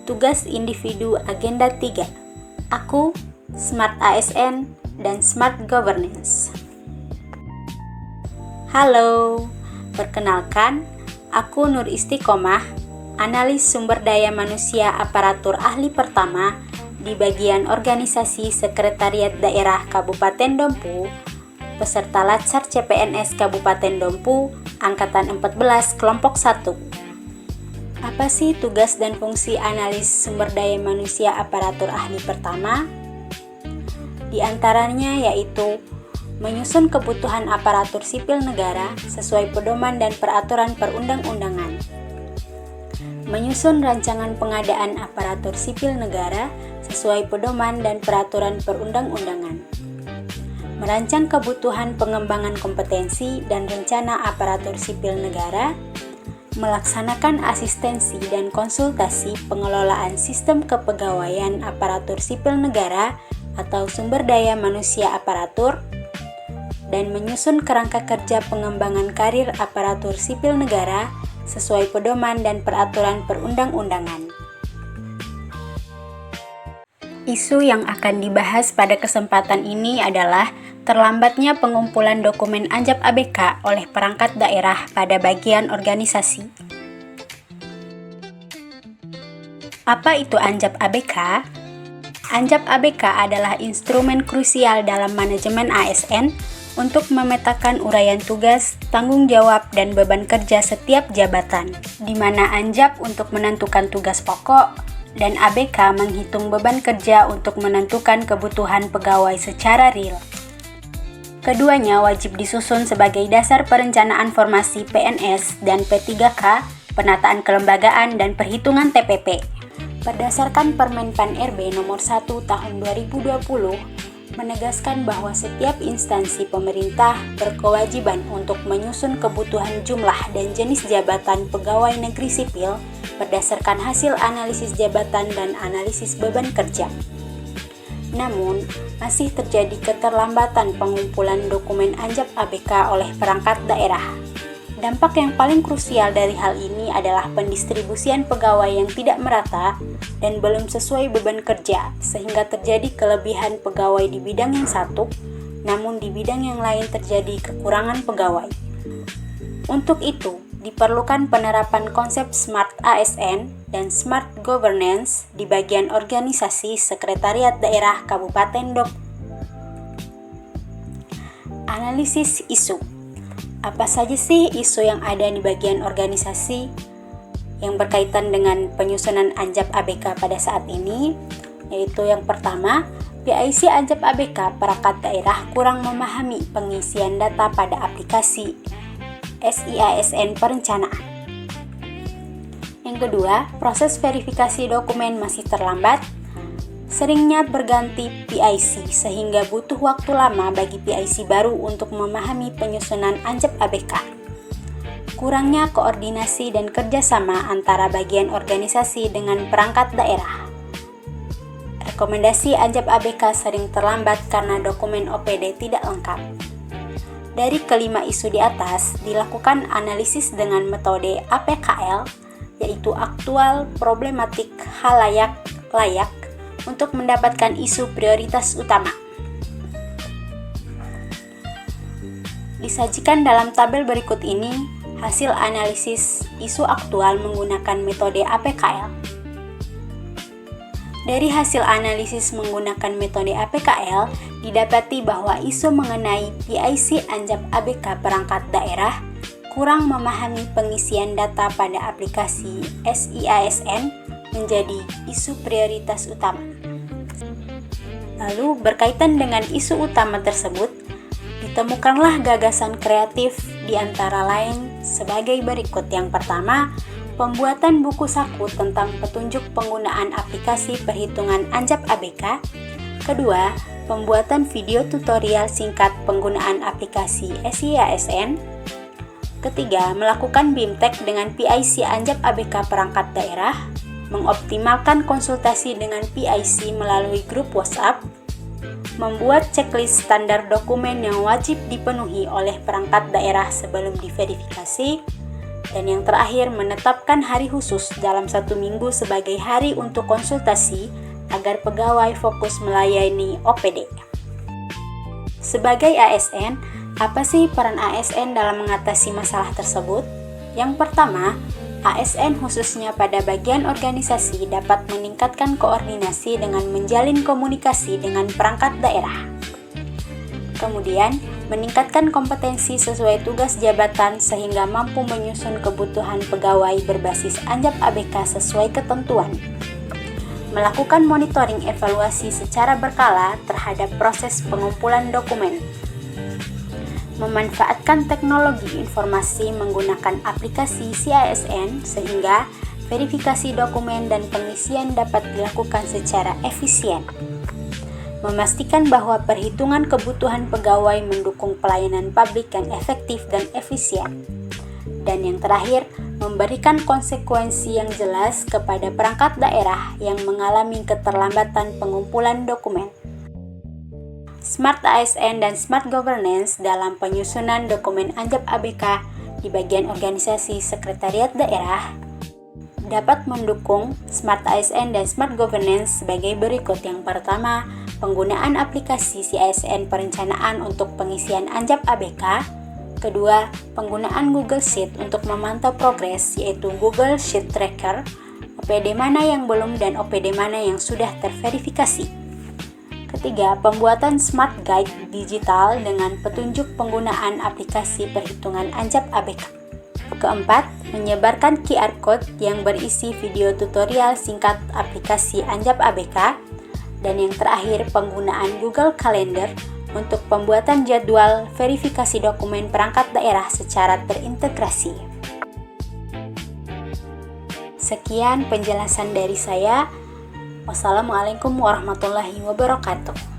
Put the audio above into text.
Tugas individu agenda 3. Aku, Smart ASN, dan Smart Governance. Halo, perkenalkan, aku Nur Istiqomah, analis sumber daya manusia aparatur ahli pertama di bagian organisasi Sekretariat Daerah Kabupaten Dompu, peserta Latsar CPNS Kabupaten Dompu, Angkatan 14, Kelompok 1. Apa sih tugas dan fungsi analis sumber daya manusia aparatur ahli pertama? Di antaranya yaitu menyusun kebutuhan aparatur sipil negara sesuai pedoman dan peraturan perundang-undangan, menyusun rancangan pengadaan aparatur sipil negara sesuai pedoman dan peraturan perundang-undangan, merancang kebutuhan pengembangan kompetensi dan rencana aparatur sipil negara, melaksanakan asistensi dan konsultasi pengelolaan sistem kepegawaian aparatur sipil negara atau sumber daya manusia aparatur, dan menyusun kerangka kerja pengembangan karir aparatur sipil negara sesuai pedoman dan peraturan perundang-undangan. Isu yang akan dibahas pada kesempatan ini adalah terlambatnya pengumpulan dokumen Anjap ABK oleh perangkat daerah pada bagian organisasi. Apa itu Anjap ABK? Anjap ABK adalah instrumen krusial dalam manajemen ASN untuk memetakan uraian tugas, tanggung jawab, dan beban kerja setiap jabatan, di mana Anjap untuk menentukan tugas pokok, dan ABK menghitung beban kerja untuk menentukan kebutuhan pegawai secara real. Keduanya wajib disusun sebagai dasar perencanaan formasi PNS dan P3K, penataan kelembagaan dan perhitungan TPP. Berdasarkan Permen Pan RB nomor 1 tahun 2020, menegaskan bahwa setiap instansi pemerintah berkewajiban untuk menyusun kebutuhan jumlah dan jenis jabatan pegawai negeri sipil berdasarkan hasil analisis jabatan dan analisis beban kerja. Namun, masih terjadi keterlambatan pengumpulan dokumen Anjap ABK oleh perangkat daerah. Dampak yang paling krusial dari hal ini adalah pendistribusian pegawai yang tidak merata dan belum sesuai beban kerja, sehingga terjadi kelebihan pegawai di bidang yang satu, namun di bidang yang lain terjadi kekurangan pegawai. Untuk itu, diperlukan penerapan konsep Smart ASN dan Smart Governance di bagian organisasi Sekretariat Daerah Kabupaten Dompu. Analisis isu. Apa saja sih isu yang ada di bagian organisasi yang berkaitan dengan penyusunan Anjap ABK pada saat ini? Yaitu yang pertama, PIC Anjap ABK perangkat daerah kurang memahami pengisian data pada aplikasi SIASN perencanaan. Yang kedua, proses verifikasi dokumen masih terlambat. Seringnya berganti PIC sehingga butuh waktu lama bagi PIC baru untuk memahami penyusunan Anjap ABK. Kurangnya koordinasi dan kerjasama antara bagian organisasi dengan perangkat daerah. Rekomendasi Anjap ABK sering terlambat karena dokumen OPD tidak lengkap. Dari kelima isu di atas, dilakukan analisis dengan metode APKL, yaitu aktual, problematik, halayak, layak, untuk mendapatkan isu prioritas utama. Disajikan dalam tabel berikut ini hasil analisis isu aktual menggunakan metode APKL. Dari hasil analisis menggunakan metode APKL, didapati bahwa isu mengenai PIC Anjap ABK perangkat daerah kurang memahami pengisian data pada aplikasi SIASN menjadi isu prioritas utama. Lalu, berkaitan dengan isu utama tersebut, ditemukanlah gagasan kreatif di antara lain sebagai berikut. Yang pertama, pembuatan buku saku tentang petunjuk penggunaan aplikasi perhitungan Anjap ABK. Kedua, pembuatan video tutorial singkat penggunaan aplikasi SIASN. Ketiga, melakukan BIMTEK dengan PIC Anjap ABK perangkat daerah, mengoptimalkan konsultasi dengan PIC melalui grup WhatsApp, membuat checklist standar dokumen yang wajib dipenuhi oleh perangkat daerah sebelum diverifikasi, Dan yang terakhir, menetapkan hari khusus dalam 1 minggu sebagai hari untuk konsultasi agar pegawai fokus melayani OPD. Sebagai ASN, apa sih peran ASN dalam mengatasi masalah tersebut? Yang pertama, ASN khususnya pada bagian organisasi dapat meningkatkan koordinasi dengan menjalin komunikasi dengan perangkat daerah. Kemudian, meningkatkan kompetensi sesuai tugas jabatan sehingga mampu menyusun kebutuhan pegawai berbasis Anjap ABK sesuai ketentuan. Melakukan monitoring evaluasi secara berkala terhadap proses pengumpulan dokumen. Memanfaatkan teknologi informasi menggunakan aplikasi CISN sehingga verifikasi dokumen dan pengisian dapat dilakukan secara efisien. Memastikan bahwa perhitungan kebutuhan pegawai mendukung pelayanan publik yang efektif dan efisien. Dan yang terakhir, memberikan konsekuensi yang jelas kepada perangkat daerah yang mengalami keterlambatan pengumpulan dokumen. Smart ASN dan Smart Governance dalam penyusunan dokumen Anjap ABK di bagian organisasi sekretariat daerah dapat mendukung Smart ASN dan Smart Governance sebagai berikut. Yang pertama, penggunaan aplikasi CISN perencanaan untuk pengisian Anjap ABK. Kedua, penggunaan Google Sheet untuk memantau progres, yaitu Google Sheet Tracker, OPD mana yang belum dan OPD mana yang sudah terverifikasi. Ketiga, pembuatan Smart Guide digital dengan petunjuk penggunaan aplikasi perhitungan Anjap ABK. Keempat, menyebarkan QR Code yang berisi video tutorial singkat aplikasi Anjap ABK. Dan yang terakhir, penggunaan Google Calendar untuk pembuatan jadwal verifikasi dokumen perangkat daerah secara terintegrasi. Sekian penjelasan dari saya. Wassalamualaikum warahmatullahi wabarakatuh.